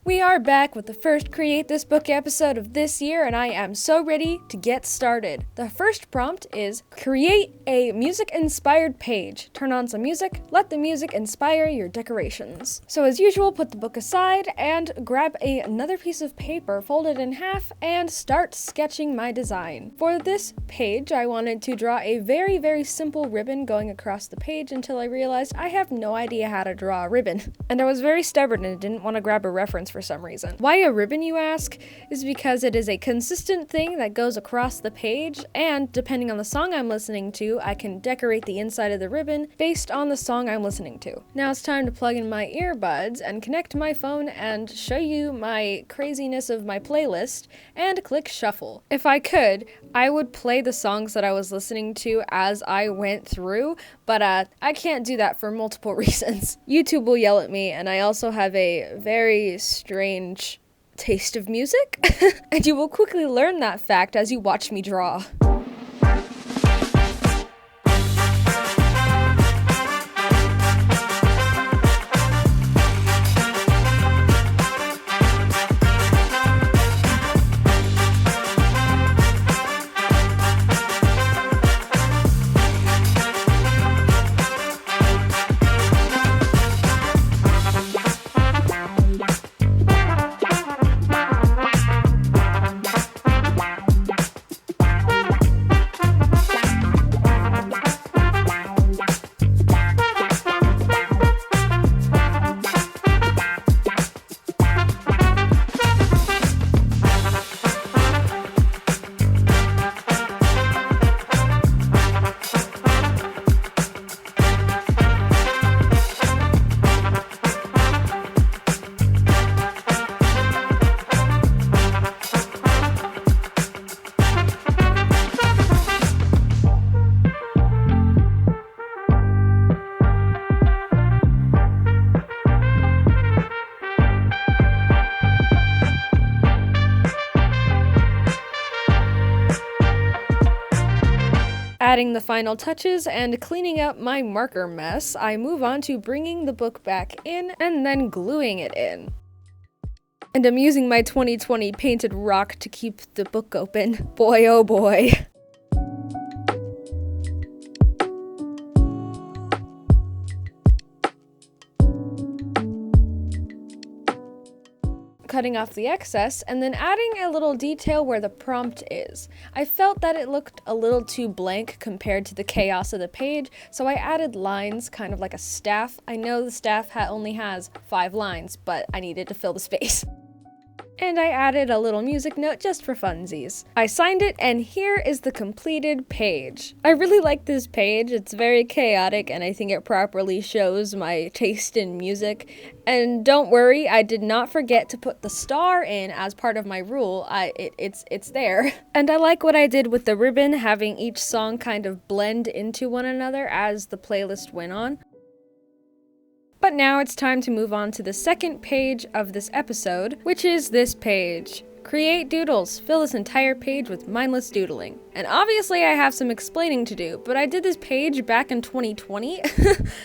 We are back with the first Create This Book episode of this year, and I am so ready to get started. The first prompt is create a music-inspired page. Turn on some music, let the music inspire your decorations. So as usual, put the book aside and grab another piece of paper, fold it in half, and start sketching my design. For this page, I wanted to draw a very, very simple ribbon going across the page until I realized I have no idea how to draw a ribbon. And I was very stubborn and didn't want to grab a reference for some reason. Why a ribbon, you ask? Is because it is a consistent thing that goes across the page, and depending on the song I'm listening to, I can decorate the inside of the ribbon based on the song I'm listening to. Now it's time to plug in my earbuds and connect my phone and show you my craziness of my playlist and click shuffle. If I could, I would play the songs that I was listening to as I went through, but I can't do that for multiple reasons. YouTube will yell at me, and I also have a very strange taste of music, and you will quickly learn that fact as you watch me draw. Adding the final touches and cleaning up my marker mess, I move on to bringing the book back in and then gluing it in. And I'm using my 2020 painted rock to keep the book open. Boy, oh boy. Cutting off the excess, and then adding a little detail where the prompt is. I felt that it looked a little too blank compared to the chaos of the page, so I added lines, kind of like a staff. I know the staff only has 5 lines, but I needed to fill the space. And I added a little music note just for funsies. I signed it, and here is the completed page. I really like this page. It's very chaotic, and I think it properly shows my taste in music. And don't worry, I did not forget to put the star in as part of my rule. It's there. And I like what I did with the ribbon, having each song kind of blend into one another as the playlist went on. But now it's time to move on to the second page of this episode, which is this page. Create doodles. Fill this entire page with mindless doodling. And obviously I have some explaining to do, but I did this page back in 2020.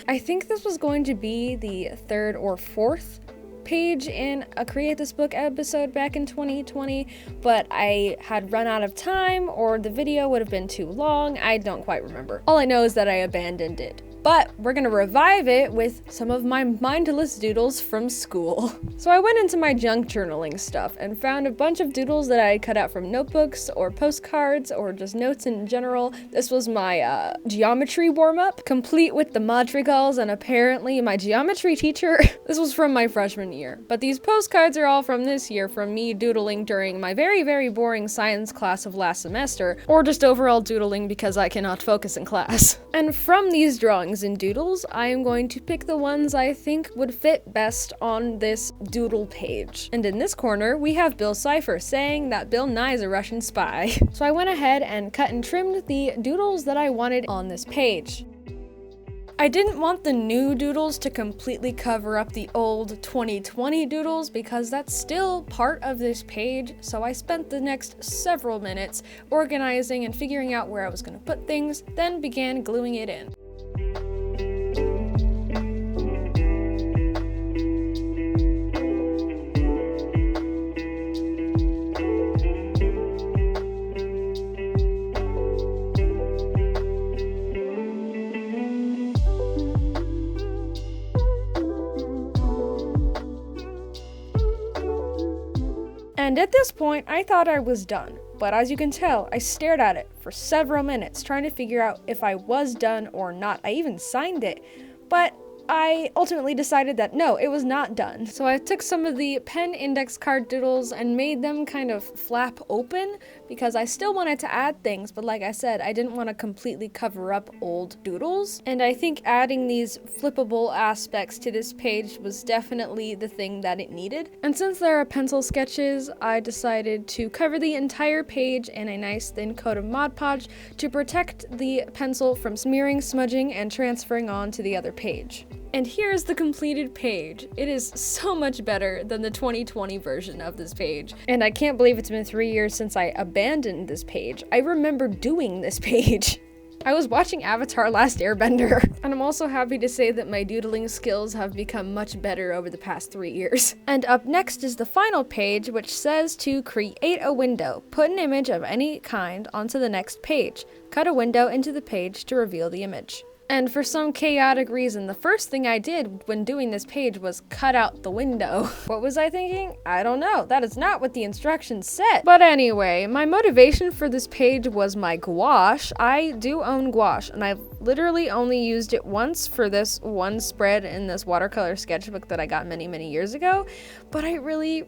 I think this was going to be the 3rd or 4th page in a Create This Book episode back in 2020, but I had run out of time or the video would have been too long. I don't quite remember. All I know is that I abandoned it. But we're gonna revive it with some of my mindless doodles from school. So I went into my junk journaling stuff and found a bunch of doodles that I cut out from notebooks or postcards or just notes in general. This was my geometry warm-up, complete with the madrigals, and apparently my geometry teacher, this was from my freshman year. But these postcards are all from this year, from me doodling during my very, very boring science class of last semester, or just overall doodling because I cannot focus in class. And from these drawings and doodles, I am going to pick the ones I think would fit best on this doodle page. And in this corner, we have Bill Cipher saying that Bill Nye is a Russian spy. So I went ahead and cut and trimmed the doodles that I wanted on this page. I didn't want the new doodles to completely cover up the old 2020 doodles because that's still part of this page, so I spent the next several minutes organizing and figuring out where I was going to put things, then began gluing it in. And at this point, I thought I was done. But as you can tell, I stared at it for several minutes trying to figure out if I was done or not. I even signed it, but I ultimately decided that no, it was not done. So I took some of the pen index card doodles and made them kind of flap open because I still wanted to add things, but like I said, I didn't want to completely cover up old doodles. And I think adding these flippable aspects to this page was definitely the thing that it needed. And since there are pencil sketches, I decided to cover the entire page in a nice thin coat of Mod Podge to protect the pencil from smearing, smudging, and transferring on to the other page. And here's the completed page. It is so much better than the 2020 version of this page. And I can't believe it's been 3 years since I abandoned this page. I remember doing this page. I was watching Avatar: Last Airbender. And I'm also happy to say that my doodling skills have become much better over the past 3 years. And up next is the final page, which says to create a window. Put an image of any kind onto the next page. Cut a window into the page to reveal the image. And for some chaotic reason, the first thing I did when doing this page was cut out the window. What was I thinking? I don't know. That is not what the instructions said. But anyway, my motivation for this page was my gouache. I do own gouache, and I've literally only used it once for this one spread in this watercolor sketchbook that I got many, many years ago. But I really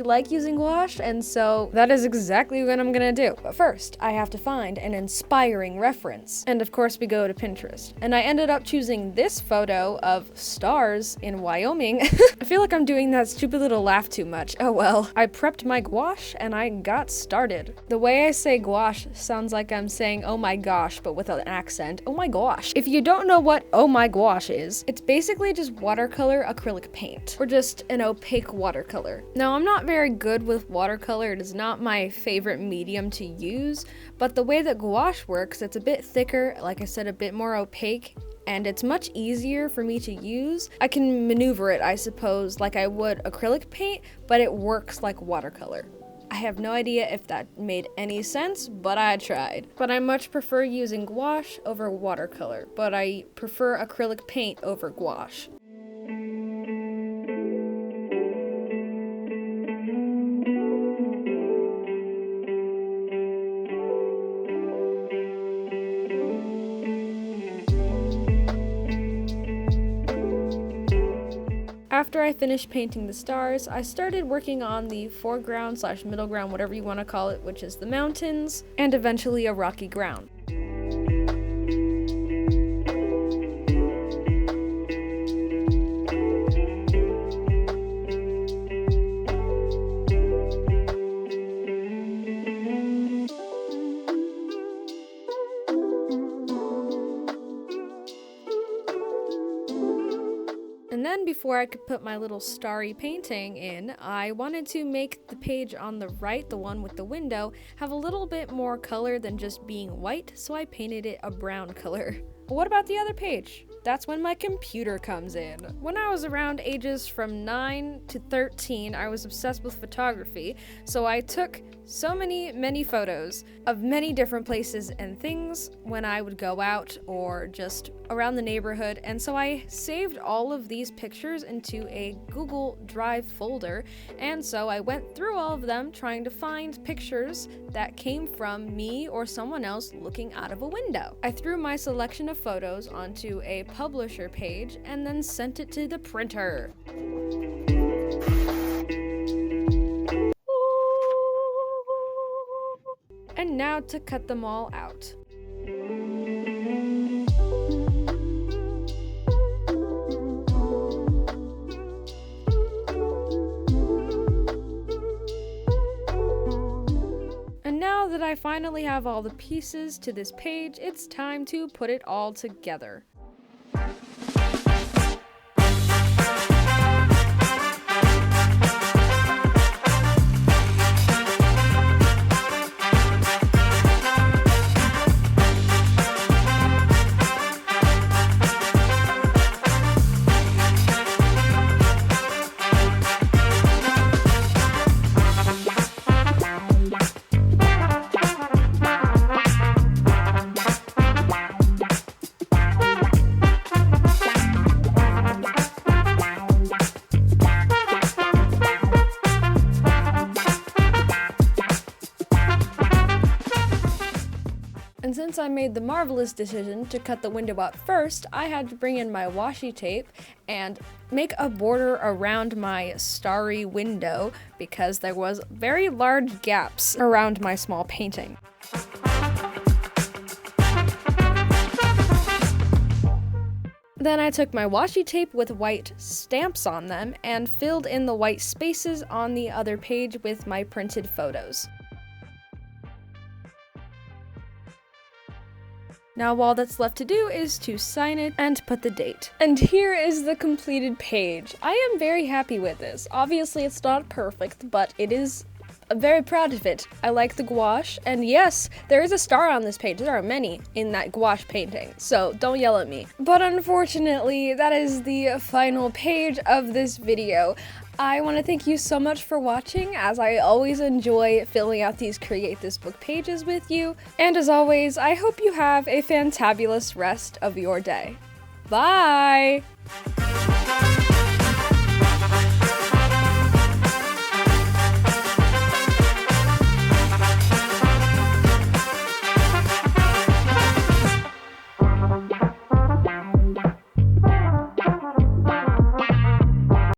like using gouache, and so that is exactly what I'm gonna do. But first, I have to find an inspiring reference. And of course, we go to Pinterest. And I ended up choosing this photo of stars in Wyoming. I feel like I'm doing that stupid little laugh too much. Oh well. I prepped my gouache and I got started. The way I say gouache sounds like I'm saying oh my gosh, but with an accent. Oh my gosh. If you don't know what oh my gouache is, it's basically just watercolor acrylic paint, or just an opaque watercolor. Now, I'm not very good with watercolor. It is not my favorite medium to use, but the way that gouache works, it's a bit thicker, like I said, a bit more opaque, and it's much easier for me to use. I can maneuver it, I suppose, like I would acrylic paint, but it works like watercolor. I have no idea if that made any sense, but I tried. But I much prefer using gouache over watercolor, but I prefer acrylic paint over gouache. After I finished painting the stars, I started working on the foreground / middle ground, whatever you want to call it, which is the mountains, and eventually a rocky ground. And then before I could put my little starry painting in, I wanted to make the page on the right, the one with the window, have a little bit more color than just being white, so I painted it a brown color. What about the other page? That's when my computer comes in. When I was around ages from 9 to 13, I was obsessed with photography, so I took so many photos of many different places and things when I would go out or just around the neighborhood, and so I saved all of these pictures into a Google Drive folder, and so I went through all of them trying to find pictures that came from me or someone else looking out of a window. I threw my selection of photos onto a publisher page and then sent it to the printer. And now to cut them all out. And now that I finally have all the pieces to this page, it's time to put it all together. And since I made the marvelous decision to cut the window out first, I had to bring in my washi tape and make a border around my starry window because there was very large gaps around my small painting. Then I took my washi tape with white stamps on them and filled in the white spaces on the other page with my printed photos. Now all that's left to do is to sign it and put the date. And here is the completed page. I am very happy with this. Obviously it's not perfect, but I'm very proud of it. I like the gouache, and yes, there is a star on this page. There are many in that gouache painting, so don't yell at me. But unfortunately, that is the final page of this video. I want to thank you so much for watching, as I always enjoy filling out these Create This Book pages with you. And as always, I hope you have a fantabulous rest of your day. Bye!